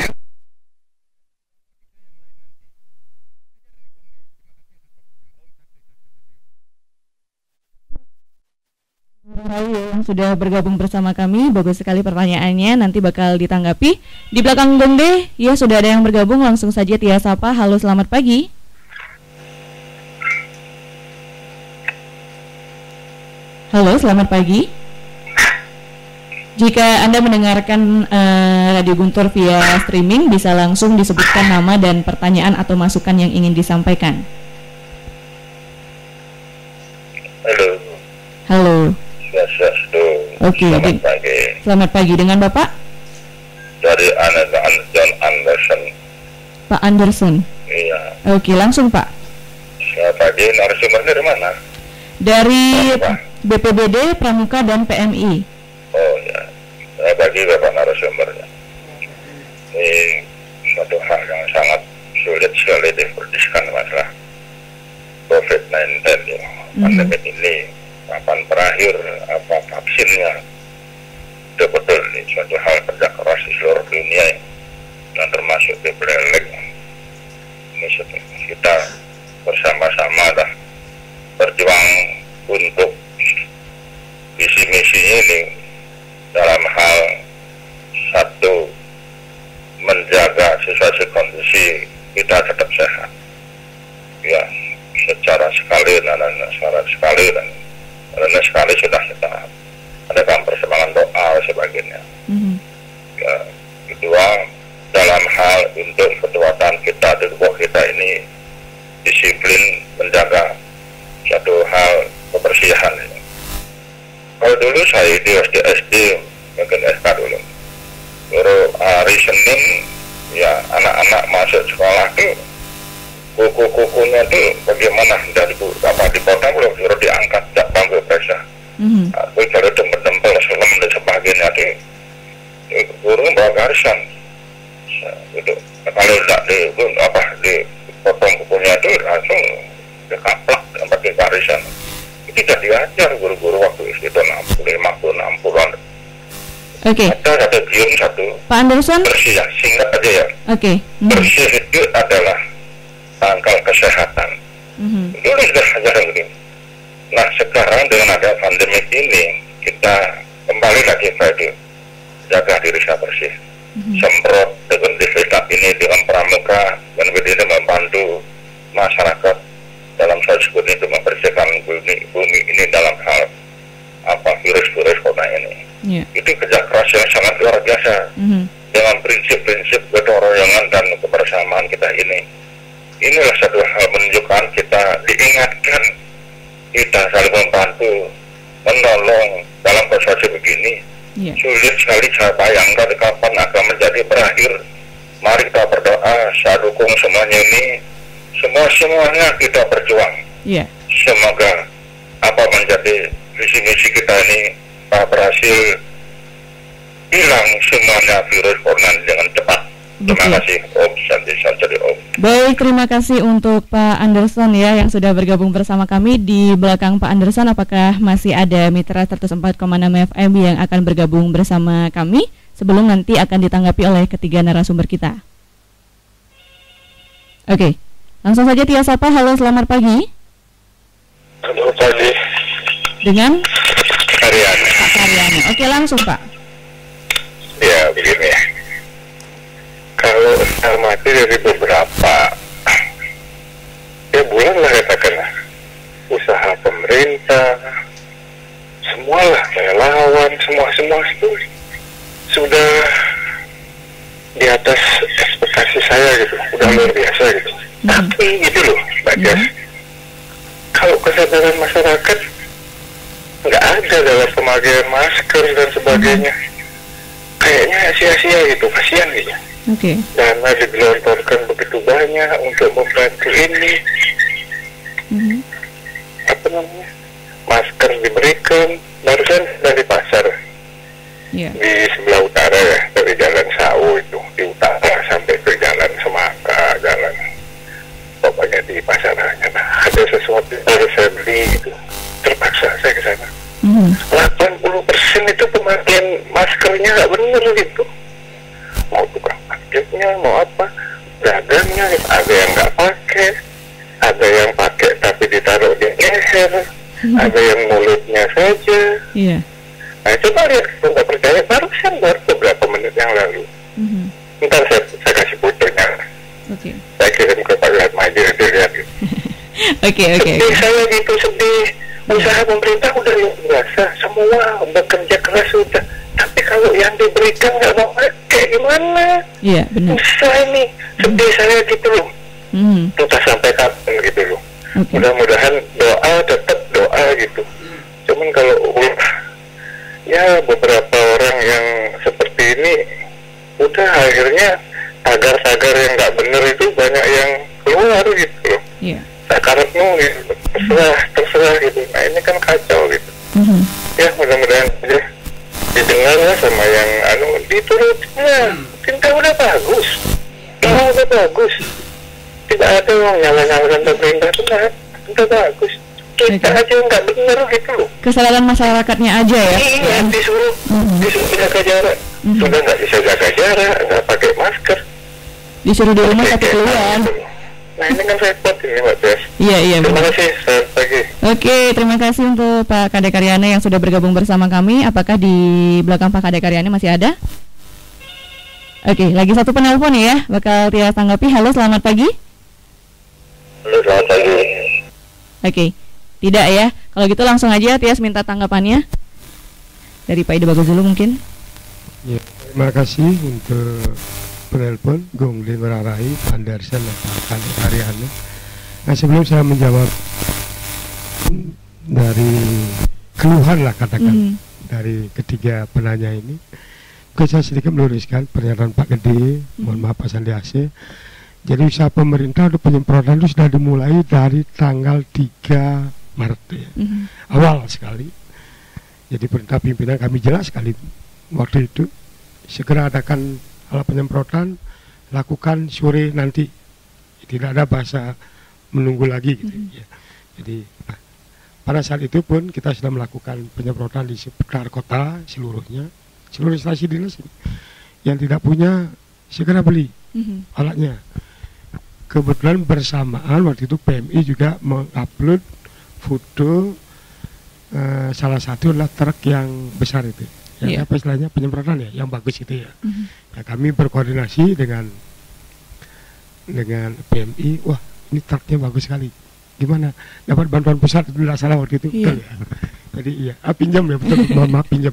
Yang sudah bergabung bersama kami, bagus sekali pertanyaannya, nanti bakal ditanggapi. Di belakang Gongde, ya sudah ada yang bergabung, langsung saja Tia sapa. Halo, selamat pagi. Halo, selamat pagi. Jika Anda mendengarkan Radio Guntur via streaming, bisa langsung disebutkan nama dan pertanyaan atau masukan yang ingin disampaikan. Halo. Oke, selamat pagi. Selamat pagi, dengan Bapak? Dari John Anderson. Pak Anderson. Iya. Oke, langsung Pak. Selamat pagi, narasumber dari mana? Dari BPBD, Pramuka dan PMI. Oh ya, selamat pagi Bapak narasumbernya. Ini suatu hal yang sangat sulit sekali diperdiskusikan masalah COVID-19 ya. Pandemi ini kapan berakhir, apa vaksinnya, betul ini suatu hal kerja keras di seluruh dunia dan termasuk di Buleleng. Ini kita bersama-sama dah berjuang untuk misi ini dalam hal satu, menjaga situasi kondisi kita tetap sehat ya, secara sekali dan sekali sudah kita adakan persembahan doa sebagainya. Ya, kedua, dalam hal untuk ketuatan kita di tubuh kita ini disiplin menjaga satu hal kebersihan. Kalau dulu saya di SD mungkin SK dulu, hari Senin ya anak-anak masuk sekolah tuh kuku-kukunya tuh bagaimana dari dipotong belum suruh diangkat tak bangku periksa. Aku kalau tempel selem dan sebagainya tuh guru bawa garisan. Itu kalau tidak dipotong kukunya tuh langsung dikaplak dan pakai garisan. Itu tidak diajar guru-guru waktu itu 60-an. Oke. Ada satu gium satu. Pak Anderson. Bersih ya, singkat aja ya. Oke. Bersih itu adalah tangkal kesehatan. Dulu sudah ajaran begini. Nah sekarang dengan ada pandemi ini kita kembali lagi pada jaga diri saya bersih. Semprot dengan disinfektan ini dengan Pramuka dan begini membantu masyarakat dalam sebut itu membersihkan bumi ini dalam hal virus-virus corona ini. Itu kerja keras yang sangat luar biasa dengan prinsip-prinsip gotong-royongan dan kebersamaan kita ini. Inilah satu hal menunjukkan kita diingatkan kita saling membantu menolong dalam posisi begini. Sulit sekali saya bayangkan kapan akan menjadi berakhir. Mari kita berdoa, saya dukung semuanya ini, semuanya kita berjuang. Semoga apa menjadi visi-misi kita ini berhasil hilang semuanya virus corona dengan cepat. Terima kasih Om Santi Sancari Om. Baik, terima kasih untuk Pak Anderson ya yang sudah bergabung bersama kami. Di belakang Pak Anderson, apakah masih ada mitra 104,6 FM yang akan bergabung bersama kami sebelum nanti akan ditanggapi oleh ketiga narasumber kita? Oke, langsung saja Tia Sapa. Halo, selamat pagi. Selamat pagi. Dengan Karyana. Pak Karyana. Oke, langsung Pak. Ya, begini ya. Kalau amati dari beberapa bulan lah katakanlah, usaha pemerintah, semualah relawan, semua itu sudah di atas ekspektasi saya gitu, udah luar biasa gitu. Tapi gitu loh, Mbak Jas, kalau kesadaran masyarakat nggak ada dalam pemakaian masker dan sebagainya, kayaknya sia-sia gitu, kasihan gitu. Dana digelontorkan begitu banyak untuk membantu ini. Apa namanya? Masker diberikan, barusan dari pasar di sebelah utara ya, dari Jalan Sawu itu di utara sampai ke Jalan Semangka, jalan pokoknya di pasarannya. Nah, ada sesuatu yang harus saya beli gitu, terpaksa saya ke sana. 80% itu pemakaian maskernya nggak benar gitu. Mau tukang parkirnya, mau apa, dagangnya, ada yang nggak pakai, ada yang pakai tapi ditaruh di leher, ada yang mulutnya saja. Nah, coba lihat, kalau nggak percaya, barusan baru beberapa menit yang lalu. Ntar saya kasih fotonya. Saya kirim ke Pak Lihat Maju, nanti lihat gitu. Sedih saya gitu, sedih. Usaha pemerintah udah luar biasa, semua bekerja keras sudah. Tapi kalau yang diberikan nggak mau pakai, gimana? Benar. Susah ini, sedih saya gitu loh. Entah sampai kapan gitu loh. Mudah-mudahan doa, tetap doa gitu. Cuman kalau ya beberapa orang yang seperti ini, udah akhirnya tagar-tagar yang nggak benar itu banyak yang keluar gitu loh. Sakarepmu gitu, terserah gitu. Nah ini kan kacau gitu. Ya mudah-mudahan aja didengar lah sama yang diturutin. Kita udah bagus, tidak ada yang nyala-nyalakan pemerintah itu udah bagus. Kita aja nggak benar gitu loh. Kesalahan masyarakatnya aja ya. Iya, disuruh jaga jarak. Sudah nggak bisa jaga jarak, nggak pakai masker. Disuruh di rumah tapi keluar. Nah ini kan repot ini Mbak Des. Iya. Terima kasih, selamat pagi. Oke, terima kasih untuk Pak Kade Karyana yang sudah bergabung bersama kami. Apakah di belakang Pak Kade Karyana masih ada? Oke, lagi satu penelpon ya, bakal Tia tanggapi. Halo, selamat pagi. Halo, selamat pagi. Oke, tidak ya. Kalau gitu langsung aja Tias minta tanggapannya dari Pak Ide Bagus dulu mungkin. Ya, terima kasih untuk penelpon Gongli Merarai, Pak Anderson dan Pak Kade Karyana. Nah, sebelum saya menjawab dari keluhan lah katakan dari ketiga penanya ini, saya sedikit meluruskan pernyataan Pak Gede, mohon maaf Pak Sandiase. Jadi usaha pemerintah untuk penyemprotan itu sudah dimulai dari tanggal 3 Maret ya. Awal sekali. Jadi perintah pimpinan kami jelas sekali waktu itu, segera adakan alat penyemprotan, lakukan sore nanti, tidak ada bahasa menunggu lagi gitu ya. Jadi pada saat itu pun kita sudah melakukan penyemprotan di sekitar kota seluruhnya, seluruh instansi dinas. Yang tidak punya segera beli alatnya. Kebetulan bersamaan waktu itu PMI juga mengupload foto salah satu adalah truk yang besar itu. Apa istilahnya penyemprotan ya, yang bagus itu ya. Ya kami berkoordinasi dengan PMI, wah ini truknya bagus sekali. Gimana? Dapat bantuan pusat itu tidak salah waktu itu, betul ya. Jadi iya, pinjam ya betul, maaf pinjam.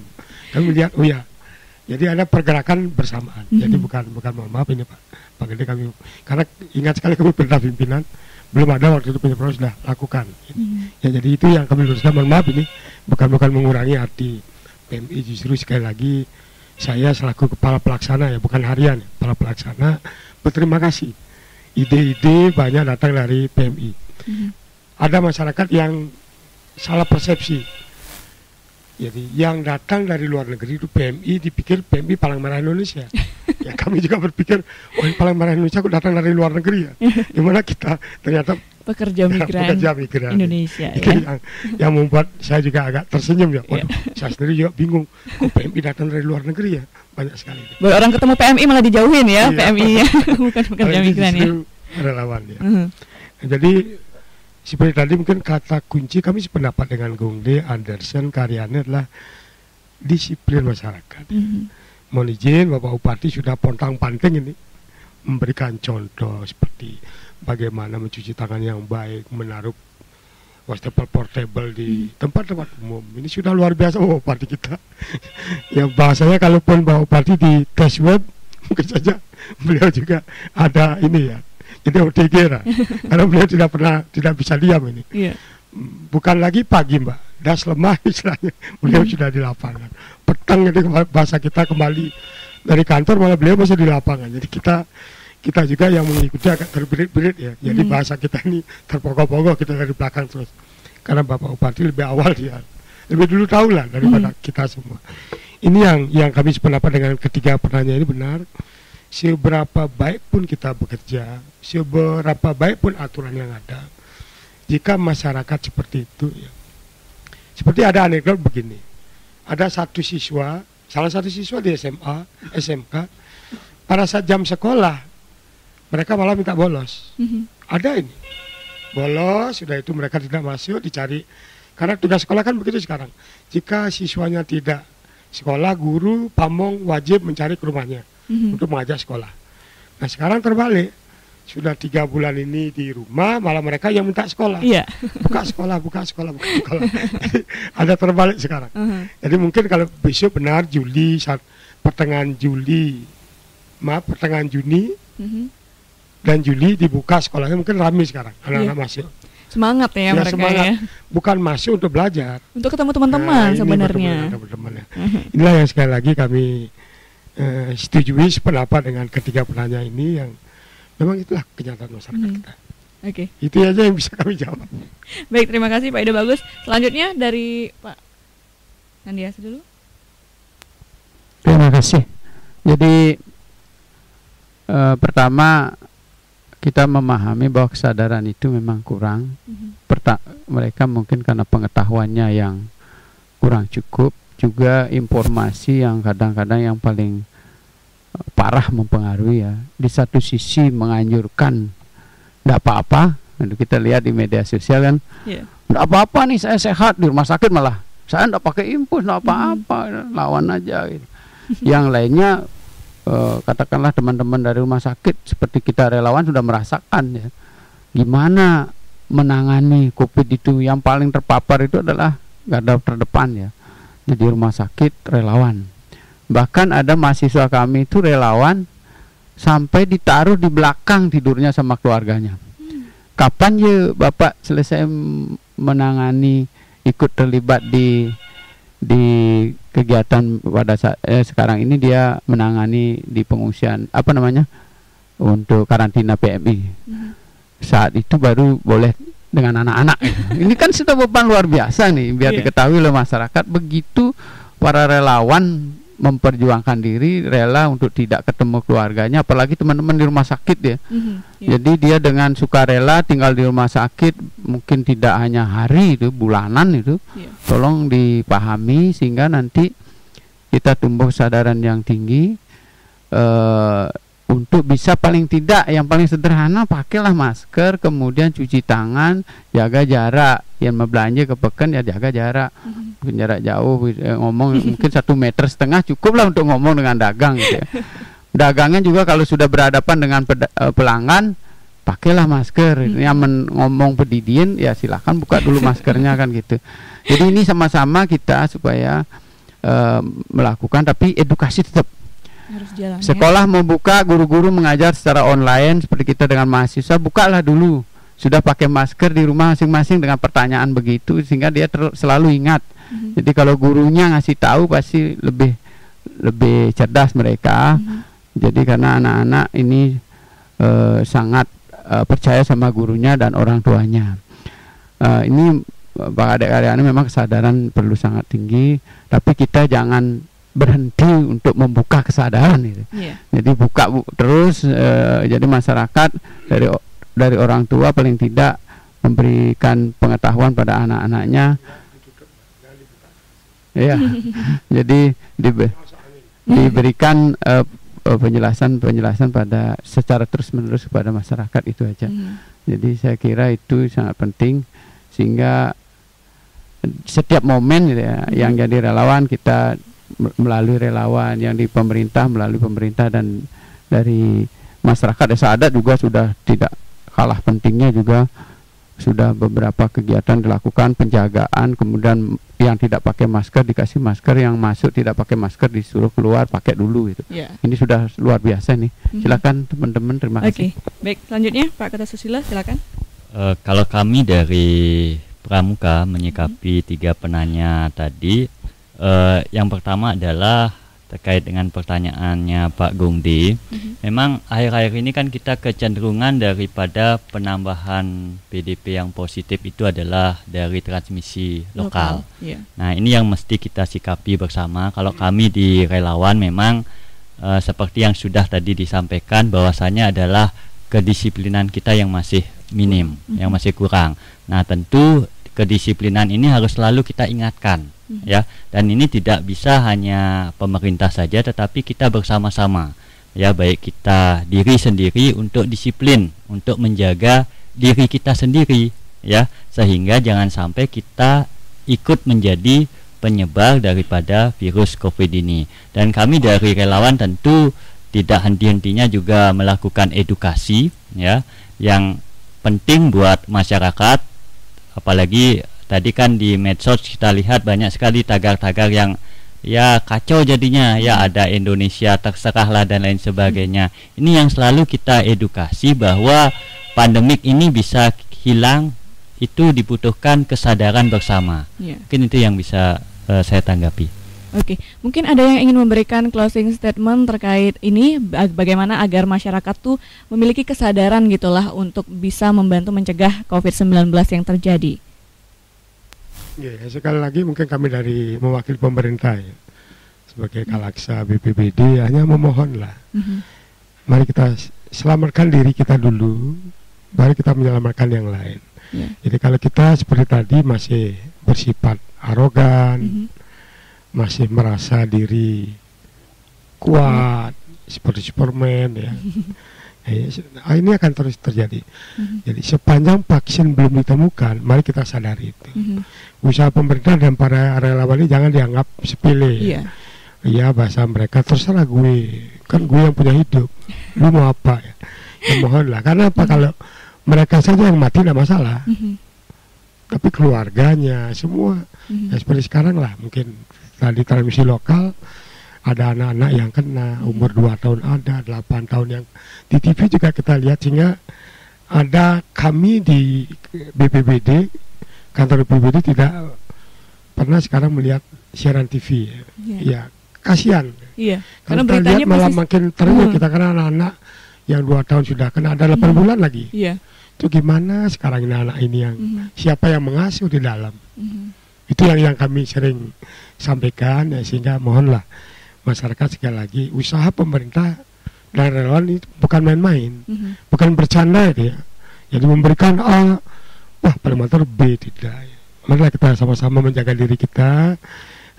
Kami lihat, oh ya, Jadi ada pergerakan bersamaan. Jadi bukan mohon maaf ini Pak Gede, kami karena ingat sekali kami pernah pimpinan belum ada waktu itu penyeprotan sudah lakukan. Ya jadi itu yang kami luruskan, mohon maaf ini bukan mengurangi arti PMI, justru sekali lagi saya selaku kepala pelaksana ya, bukan harian, kepala pelaksana berterima kasih. Ide-ide banyak datang dari PMI. Ada masyarakat yang salah persepsi. Jadi yang datang dari luar negeri itu PMI, dipikir PMI Palang Merah Indonesia. Ya kami juga berpikir, oh Palang Merah Indonesia kok datang dari luar negeri ya. Gimana kita ternyata pekerja migran Indonesia. Itu yang membuat saya juga agak tersenyum ya. Waduh, saya sendiri juga bingung, kok PMI datang dari luar negeri ya. Banyak sekali. Baru orang ketemu PMI malah dijauhin ya, PMI-nya bukan pekerja migran ya. Relawan ya. Jadi seperti tadi mungkin kata kunci kami sependapat dengan Gungde, Anderson, Karyani adalah disiplin masyarakat. Mohon izin Bapak Bupati sudah pontang-panting ini memberikan contoh seperti bagaimana mencuci tangan yang baik, menaruh wastafel portable di tempat-tempat umum. Ini sudah luar biasa Bapak Bupati kita. Ya bahasanya kalaupun Bapak Bupati di tes web mungkin saja beliau juga ada ini ya. Jadi OTG lah. Karena beliau tidak bisa diam ini. Bukan lagi pagi Mbak, das lemah istilahnya. Beliau sudah di lapangan. Petang jadi bahasa kita kembali dari kantor malah beliau masih di lapangan. Jadi kita juga yang mengikuti agak terbirit-birit ya. Jadi bahasa kita ini terpokok-pokok, kita dari belakang terus. Karena Bapak Bupati lebih awal dia, lebih dulu tahu lah daripada kita semua. Ini yang kami sependapat dengan ketiga pertanyaan ini benar. Seberapa baik pun kita bekerja, seberapa baik pun aturan yang ada, jika masyarakat seperti itu ya. Seperti ada anekdot begini, ada salah satu siswa di SMA, SMK, pada saat jam sekolah mereka malah minta bolos. Ada ini bolos, sudah itu mereka tidak masuk, dicari, karena tugas sekolah kan begitu sekarang, jika siswanya tidak sekolah, guru pamong wajib mencari ke rumahnya untuk mengajak sekolah. Nah sekarang terbalik, sudah 3 bulan ini di rumah, malah mereka yang minta sekolah. Buka sekolah. Ada terbalik sekarang. Jadi mungkin kalau besok benar pertengahan Juni dan Juli dibuka sekolahnya, mungkin ramai sekarang anak-anak masuk. Semangat ya mereka semangat. Ya. Bukan masuk untuk belajar, untuk ketemu teman-teman sebenarnya. Inilah yang sekali lagi kami setujui sependapat dengan ketiga penanya ini, yang memang itulah kenyataan masyarakat kita. Itu aja yang bisa kami jawab. Baik, terima kasih Pak Ida Bagus. Selanjutnya dari Pak Nandiasa dulu. Terima kasih. Jadi pertama kita memahami bahwa kesadaran itu memang kurang. Mereka mungkin karena pengetahuannya yang kurang cukup, juga informasi yang kadang-kadang yang paling parah mempengaruhi ya. Di satu sisi menganjurkan tidak apa-apa, kita lihat di media sosial kan, tidak apa-apa nih saya sehat di rumah sakit, malah saya tidak pakai infus, tidak apa-apa, lawan aja gitu. Yang lainnya katakanlah teman-teman dari rumah sakit seperti kita relawan sudah merasakan ya, gimana menangani COVID itu. Yang paling terpapar itu adalah garda terdepan ya, di rumah sakit relawan. Bahkan ada mahasiswa kami itu relawan sampai ditaruh di belakang tidurnya sama keluarganya. Kapan ya Bapak selesai menangani, ikut terlibat di kegiatan pada saat sekarang ini dia menangani di pengungsian untuk karantina PMI. Saat itu baru boleh dengan anak-anak. Ini kan sudah beban luar biasa nih, biar diketahui oleh masyarakat. Begitu para relawan memperjuangkan diri, rela untuk tidak ketemu keluarganya, apalagi teman-teman di rumah sakit ya. Jadi dia dengan sukarela tinggal di rumah sakit, mungkin tidak hanya hari itu, bulanan itu. Tolong dipahami sehingga nanti kita tumbuh kesadaran yang tinggi untuk bisa paling tidak, yang paling sederhana pakailah masker, kemudian cuci tangan, jaga jarak. Yang mau belanja ke Peken ya jaga jarak, mungkin jarak jauh, ngomong mungkin 1,5 meter cukup lah untuk ngomong dengan dagang gitu ya. Dagangnya juga kalau sudah berhadapan dengan pelanggan, pakailah masker. Yang ngomong pedidin ya silahkan buka dulu maskernya kan gitu. Jadi ini sama-sama kita supaya melakukan, tapi edukasi tetap harus jalan. Sekolah mau buka, guru-guru mengajar secara online seperti kita dengan mahasiswa, bukalah dulu. Sudah pakai masker di rumah masing-masing dengan pertanyaan begitu, sehingga dia selalu ingat. Jadi kalau gurunya ngasih tahu pasti lebih cerdas mereka. Jadi karena anak-anak ini sangat percaya sama gurunya dan orang tuanya. Ini Pak adik-adik memang kesadaran perlu sangat tinggi, tapi kita jangan berhenti untuk membuka kesadaran itu. Jadi buka terus, jadi masyarakat dari orang tua paling tidak memberikan pengetahuan pada anak-anaknya. Ya, jadi diberikan penjelasan pada secara terus-menerus kepada masyarakat, itu aja. Jadi saya kira itu sangat penting, sehingga setiap momen gitu ya, yang jadi relawan kita melalui relawan, yang di pemerintah melalui pemerintah, dan dari masyarakat desa adat juga sudah tidak kalah pentingnya, juga sudah beberapa kegiatan dilakukan, penjagaan, kemudian yang tidak pakai masker dikasih masker, yang masuk tidak pakai masker disuruh keluar pakai dulu itu. Ini sudah luar biasa nih. Silakan teman-teman, terima kasih. Baik, selanjutnya Pak Kertasusilo, silakan. Kalau kami dari Pramuka menyikapi 3 penanya tadi, yang pertama adalah terkait dengan pertanyaannya Pak Gungdi. Memang akhir-akhir ini kan kita kecenderungan daripada penambahan PDP yang positif itu adalah dari transmisi lokal. Nah, ini yang mesti kita sikapi bersama. Kalau kami di relawan memang seperti yang sudah tadi disampaikan, bahwasanya adalah kedisiplinan kita yang masih minim, yang masih kurang. Nah, tentu kedisiplinan ini harus selalu kita ingatkan, ya. Dan ini tidak bisa hanya pemerintah saja, tetapi kita bersama-sama, ya, baik kita diri sendiri untuk disiplin, untuk menjaga diri kita sendiri, ya, sehingga jangan sampai kita ikut menjadi penyebar daripada virus COVID ini. Dan kami dari relawan tentu tidak henti-hentinya juga melakukan edukasi, ya, yang penting buat masyarakat. Apalagi tadi kan di medsos kita lihat banyak sekali tagar-tagar yang ya kacau jadinya, ya, ada Indonesia terserahlah dan lain sebagainya. Ini yang selalu kita edukasi bahwa pandemik ini bisa hilang, itu dibutuhkan kesadaran bersama. Mungkin itu yang bisa saya tanggapi. Mungkin ada yang ingin memberikan closing statement terkait ini, bagaimana agar masyarakat tuh memiliki kesadaran gitulah untuk bisa membantu mencegah COVID-19 yang terjadi. Sekali lagi mungkin kami dari mewakili pemerintah, ya, sebagai Kalaksa BPBD hanya memohonlah, mari kita selamatkan diri kita dulu, baru kita menyelamatkan yang lain. Jadi kalau kita seperti tadi masih bersifat arogan, masih merasa diri kuat seperti Superman, ya, ini akan terus terjadi. Jadi sepanjang vaksin belum ditemukan, mari kita sadari itu. Usaha pemerintah dan para relawan ini jangan dianggap sepele. Ya, bahasa mereka terserah gue, kan gue yang punya hidup, lu mau apa, ya? Ya mohonlah, karena apa, kalau mereka saja yang mati tidak masalah, tapi keluarganya semua, ya seperti sekarang lah, mungkin tadi transmisi lokal, ada anak-anak yang kena, umur 2 tahun ada, 8 tahun yang di TV juga kita lihat, sehingga ada kami di BPBD, kantor BPBD tidak pernah sekarang melihat siaran TV, ya kasihan. Karena kita lihat malah makin terus kita, karena anak-anak yang 2 tahun sudah kena, ada 8 bulan lagi. Itu gimana sekarang ini anak ini yang siapa yang mengasuh di dalam? Itu yang kami sering sampaikan, ya, sehingga mohonlah masyarakat sekali lagi, usaha pemerintah dan relawan itu bukan main-main, bukan bercanda itu, ya. Jadi memberikan A, wah parameter B, tidak. Ya. Marilah kita sama-sama menjaga diri kita.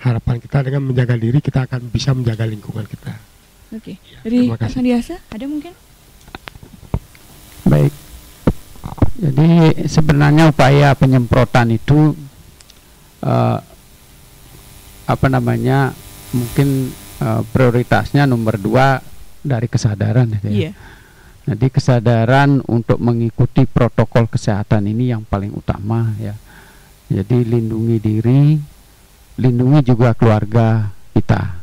Harapan kita dengan menjaga diri kita akan bisa menjaga lingkungan kita. Ya, dari Pak Sandiasa ada mungkin? Baik. Jadi sebenarnya upaya penyemprotan itu mungkin prioritasnya nomor 2 dari kesadaran, ya. Jadi kesadaran untuk mengikuti protokol kesehatan ini yang paling utama, ya. Jadi lindungi diri, lindungi juga keluarga kita.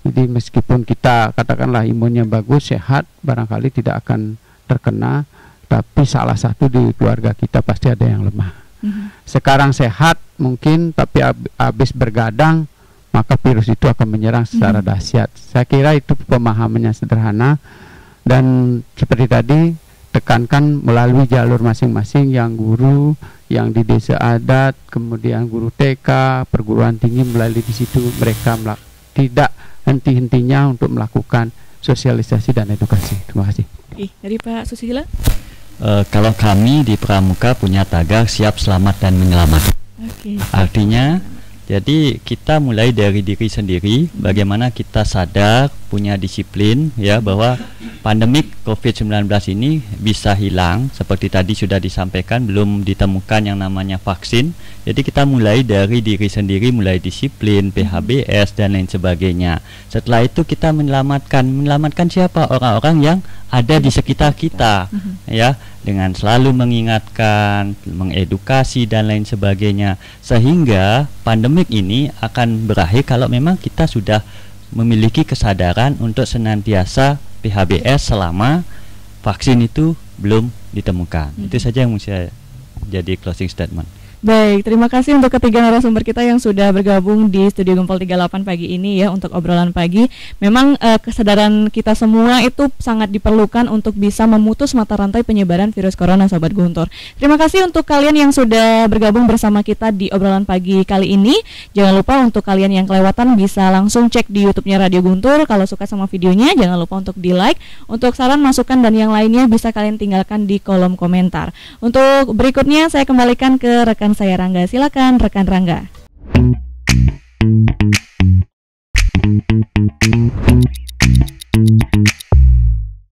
Jadi meskipun kita katakanlah imunnya bagus, sehat, barangkali tidak akan terkena, tapi salah satu di keluarga kita pasti ada yang lemah. Sekarang sehat mungkin, tapi habis bergadang, maka virus itu akan menyerang secara dahsyat. Saya kira itu pemahamannya sederhana, dan seperti tadi tekankan melalui jalur masing-masing, yang guru, yang di desa adat, kemudian guru TK, perguruan tinggi, melalui di situ mereka tidak henti-hentinya untuk melakukan sosialisasi dan edukasi. Terima kasih. Dari Pak Susilo? Kalau kami di Pramuka punya tagar siap selamat dan menyelamatkan. Artinya jadi kita mulai dari diri sendiri, bagaimana kita sadar, punya disiplin ya, bahwa pandemik COVID-19 ini bisa hilang. Seperti tadi sudah disampaikan, belum ditemukan yang namanya vaksin. Jadi kita mulai dari diri sendiri, mulai disiplin, PHBS dan lain sebagainya. Setelah itu kita menyelamatkan siapa? Orang-orang yang ada di sekitar kita ya, dengan selalu mengingatkan, mengedukasi dan lain sebagainya, sehingga pandemik ini akan berakhir kalau memang kita sudah memiliki kesadaran untuk senantiasa PHBS selama vaksin itu belum ditemukan. Itu saja yang bisa jadi closing statement. Baik, terima kasih untuk ketiga narasumber kita yang sudah bergabung di Studio Gempol 38 pagi ini ya, untuk obrolan pagi. Memang kesadaran kita semua itu sangat diperlukan untuk bisa memutus mata rantai penyebaran virus corona, Sobat Guntur. Terima kasih untuk kalian yang sudah bergabung bersama kita di obrolan pagi kali ini. Jangan lupa untuk kalian yang kelewatan bisa langsung cek di YouTube-nya Radio Guntur. Kalau suka sama videonya jangan lupa untuk di-like. Untuk saran, masukan dan yang lainnya bisa kalian tinggalkan di kolom komentar. Untuk berikutnya saya kembalikan ke rekan saya Rangga. Silakan rekan Rangga.